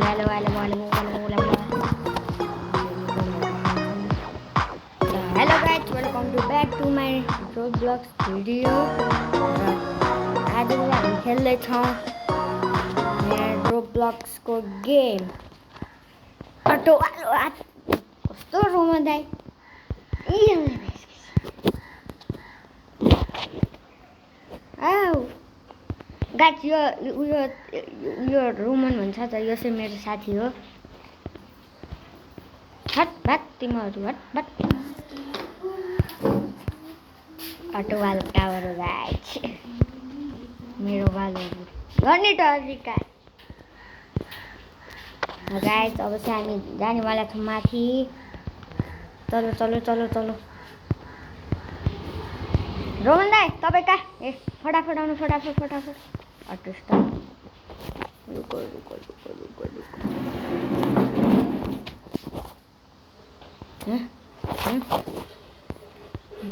Hello guys, welcome to back to my Roblox video. आज हामी खेल्दै छौं Roblox को गेम. अटो आलो कस्तो रोमन्दै. आउ गाइस यो रोमन भन्छ त यो चाहिँ मेरो साथी हो. हट भाग तिमीहरु हट भाग. अटो वालो टावर हो गाइस. मेरो वालो गर्ने तरिका. गाइस अब चाहिँ हामी जानेवाला छौं माथि. चलो रोमन दाइ तपाई कहाँ? ए फटाफट आउनु फटाफट. Auto stop. रुको.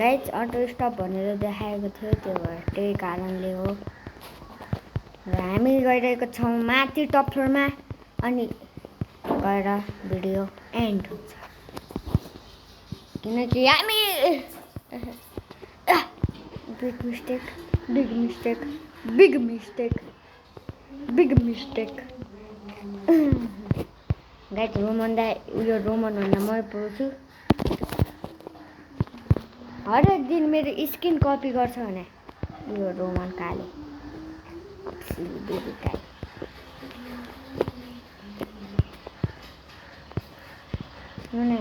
गाइस अटो स्टप भनेर देखाएको थियो त्यो भएर त्यही कारणले हो. र हामी गइरहेको छौं माथि टप फ्लोरमा अनि गएर भिडियो एन्ड हुन्छ. किनकि हामी बिग मिस्टेक. गाइस रोमन दाइ उयो रोमन भन्दा म पुग्छु. हरेक दिन मेरो स्किन कपी गर्छ भने यो रोमन काले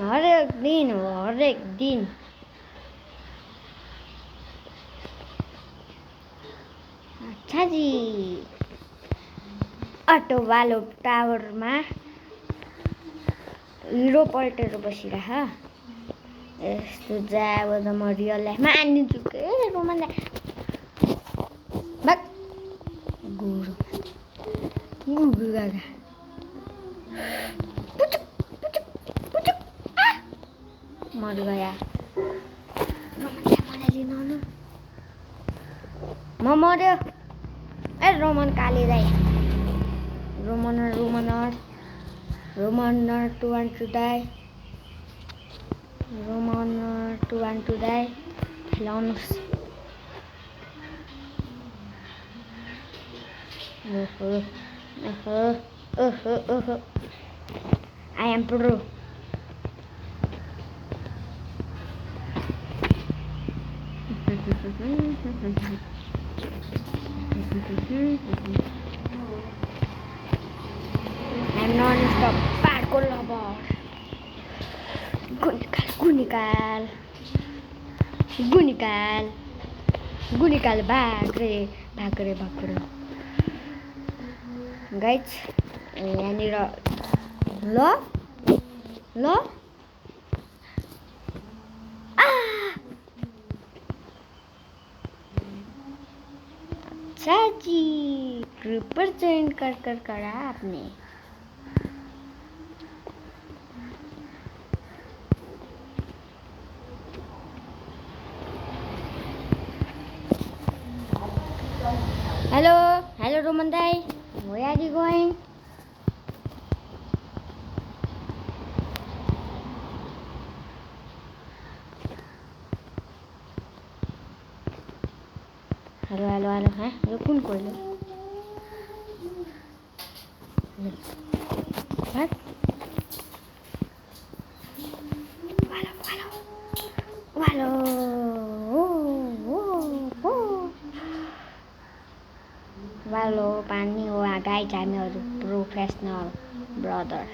हरेक दिन अच्छा जी. अटो वालो टावरमा हिरो पल्टेर बसिरह. यस्तो जाब त म रियल लाइफमा आनिदिन्छु के रोमनलाई. बक गुरु गागा मर गया. रोमनलाई मलाई लिनु म मर्यो. ए रोमन काले दाइ. रोमनर टु वान टु डाई. खेलाउनुस्. ओहो I am pro. I'm non-stop parkour lover. गुनिकाल भाग रे. गाइस यहाँनिर ल अच्छा जी ग्रुप पर ज्वाइन कर करा आपने. Hello Roman Dai. Where are you going? Hello. हैं यो कुन कोइलो? भाग. वालो. वालो पानी हो गाइस हामीहरु प्रोफेसनल ब्रदर.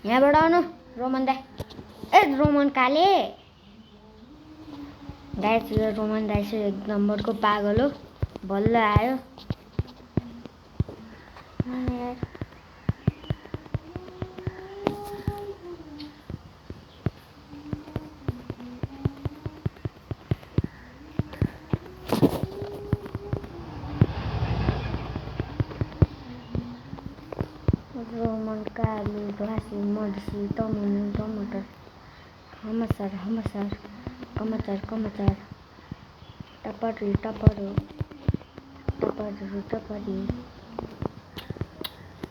यहाँबाट आउनु रोमन दाइ. ए रोमन काले. गाइस यो रोमन दाइ चाहिँ एक नम्बरको पागल हो. बल्ल आयो. रोमन कालु घाँसी मर्सी टमाटर. Hamasar. टपरी टपरू टपरू टपरी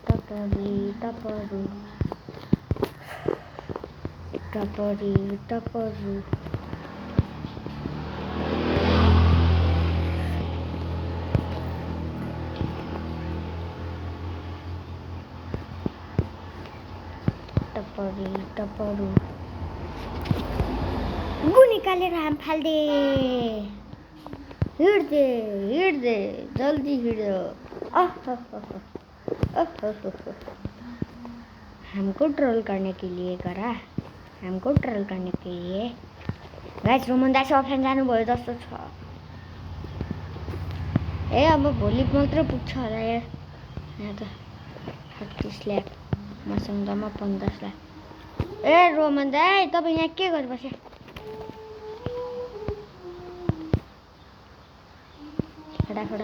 टपरी टपरू टपरी टपरू टपरी टपरू गु निकालेर हाम फाल्दे हिँड्दे जल्दी हिँड्यो हमको ट्रोल करने के लिए करा हमको ट्रोल करने के लिए गाइस रोमन दाइ अफलाइन जानुभयो जस्तो छ ए अब भोलि मात्र पुग्छ होला यहाँ त 38 लाख मसँग जम्मा 50 लाख ए रोमन दाइ तपाईँ यहाँ के गरिबस्यो फटाफट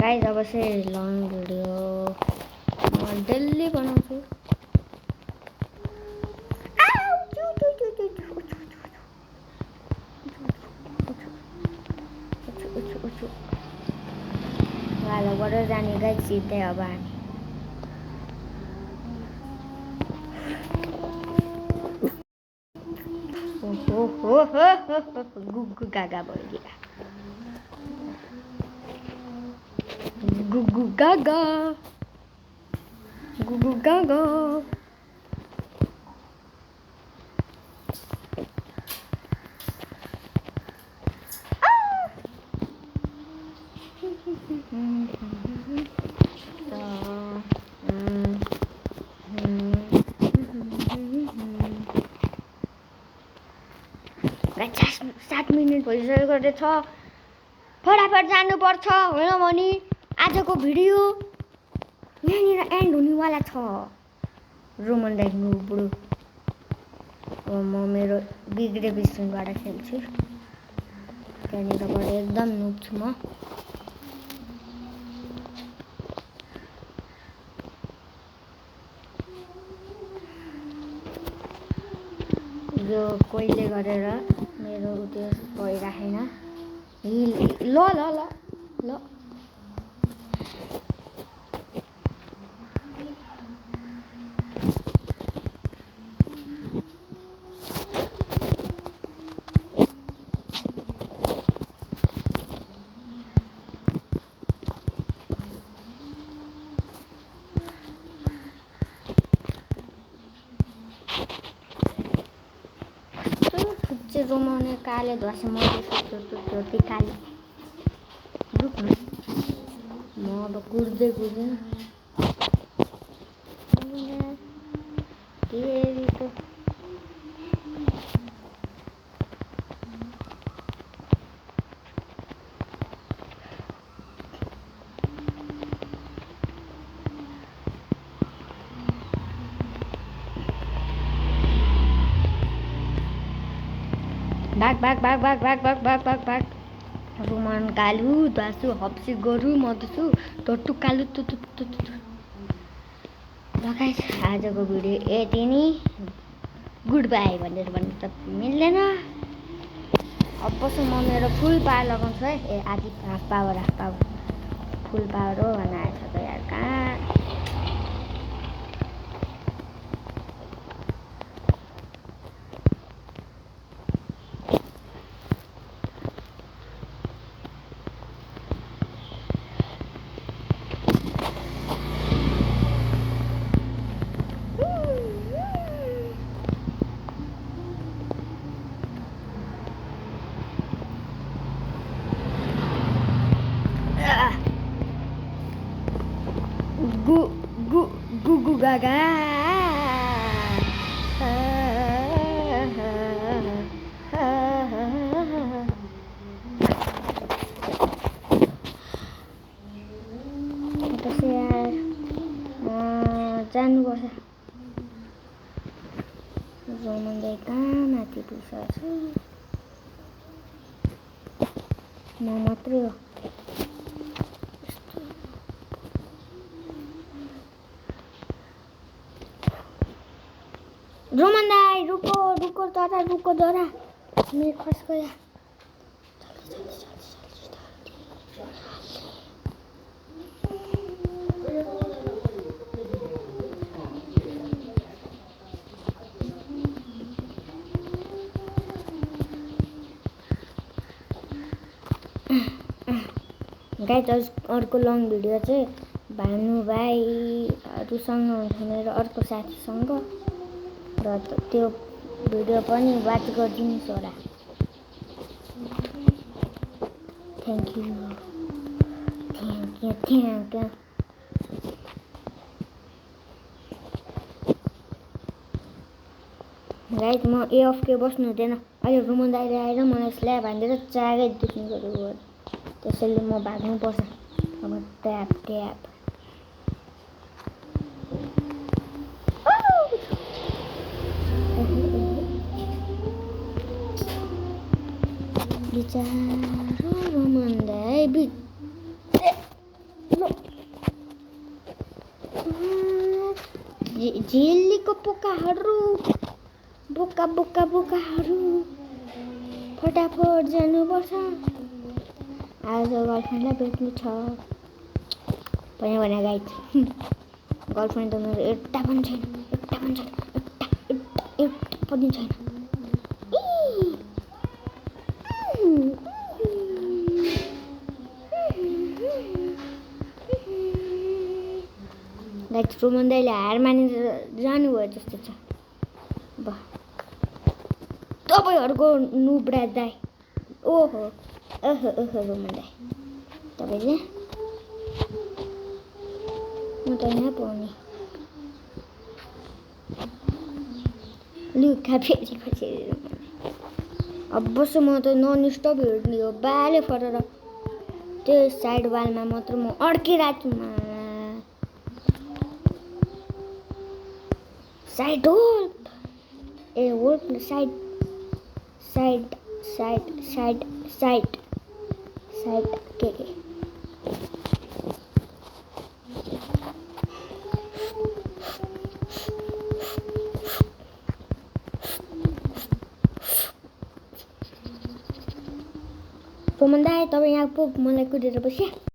गाइस अब चाहिँ लङ भिडियो म डेली बनाउँछु वालाबाट जाने गाइस सिधै अब हामी गुगु गागा भइदिया गुगु गागा गुगु गागा गाइस 7 मिनेट भइसकेको रहेछ फटाफट जानुपर्छ होइन भने आजको भिडियो यहाँनिर एन्ड हुनेवाला छ रोमन दाइ बुढो अब म मेरो बिग्रे स्क्रिनबाट खेल्छु त्यहाँनिरबाट एकदम नुब छु म यो कोहीले गरेर मेरो त्यो भइराखेन ल ल ल ल रोमाउने काले ध्वासे मर्दै काले रुक्नु म अब कुर्दै कुर्दैन केरीको भाग रोमन कालु दासु हप्सी गरु मदसु टट्टु कालु गाइस आजको भिडियो यति नै गुड बाई भनेर भन्नु त मिल्दैन अब म मेरो फुल पावर लगाउँछु है ए आधी हाफ पावर फुल पावर हो भनेर आएछ त यार कहाँ गु गागा जानुपर्छ रोमन दाइ कहाँ माथि पुगिसकेको छ म मात्रै हो रोमन दाई रुको रुको जरा रुको जरा मेरे फंस गया गाइस अर्को लङ भिडियो चाहिँ भानु भाइहरूसँग हुन्छ मेरो अर्को साथीसँग र त्यो भिडियो पनि वाच गरिदिनुहोस् होला थ्याङ्क यू गाइस म एएफके बस्नु हुँदैन अहिले रुमन दाइ आएर मलाई स्ल्याब हानेर चागै दुख्नु गयो त्यसैले म भाग्नुपर्छ अब ट्याप ट्याप बिचारो रोमन दाइ झिल्लीको पोकाहरू बोका बोका बोकाहरू फटाफट जानुपर्छ आज गर्लफ्रेन्डलाई भेट्नु छ भने गाइस गर्लफ्रेन्ड त मेरो एउटा पनि छैन एउटा पनि छैन गाइस रोमन दाइले हार मानेर जानुभयो जस्तो छ तपाईँहरूको नुब्रा दाइ ओहो ओहो रोमन दाइ तपाईँले म त यहाँ पाउने लुका फेरि अब बस्छु म त नन स्टप हिँड्ने हो बाले फरेर त्यो साइड वालमा मात्र म अड्किरहेको छु side hold a hold side side side side side side के रोमन दाइ तपाईँ यहाँ पो मलाई कुदेर बस्या